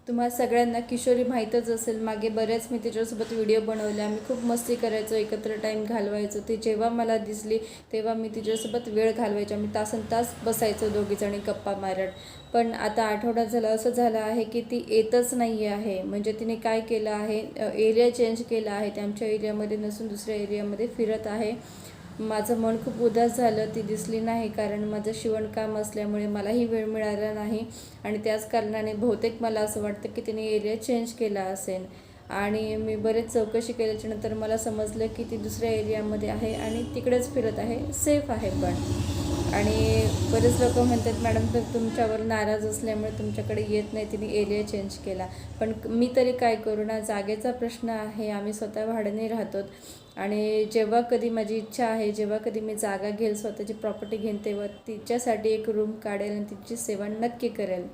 तुम्हा सगळ्यांना किशोरी माहीतच असेल, मागे बऱ्याच मी तिच्यासोबत व्हिडिओ बनवले. आम्ही खूप मस्ती करायचो, एकत्र टाईम घालवायचो. ती जेव्हा मला दिसली तेव्हा मी तिच्यासोबत वेळ घालवायचे. आम्ही तासनतास बसायचो दोघीजणी गप्पा मारत. पण आता आठवडा झाला असं झालं आहे की ती येतच नाही आहे. म्हणजे तिने काय केलं आहे, एरिया चेंज केला आहे. ती आमच्या एरियामध्ये नसून दुसऱ्या एरियामध्ये फिरत आहे. माझं मन खूप उदास झालं, ती दिसली नाही. कारण माझं शिवणकाम असल्यामुळे मलाही वेळ मिळाला नाही आणि त्याच कारणाने बहुतेक मला असं वाटतं की तिने एरिया चेंज केला असेल. आणि मी बरेच चौकशी केल्याच्यानंतर मला समजलं की ती दुसऱ्या एरियामध्ये आहे आणि तिकडेच फिरत आहे, सेफ आहे पण. आणि बरेच लोक म्हणतात मॅडम तर तुमच्यावर नाराज असल्यामुळे तुमच्याकडे येत नाही, तिने एरिया चेंज केला. पण मी तरी काय करू ना, जागेचा प्रश्न आहे. आम्ही स्वतः भाड्याने राहतो आणि जेव्हा कधी माझी इच्छा आहे, जेव्हा कधी मी जागा घेईल, स्वतःची प्रॉपर्टी घेईन, तेव्हा तिच्यासाठी एक रूम काढेल आणि तिची सेवा नक्की करेल.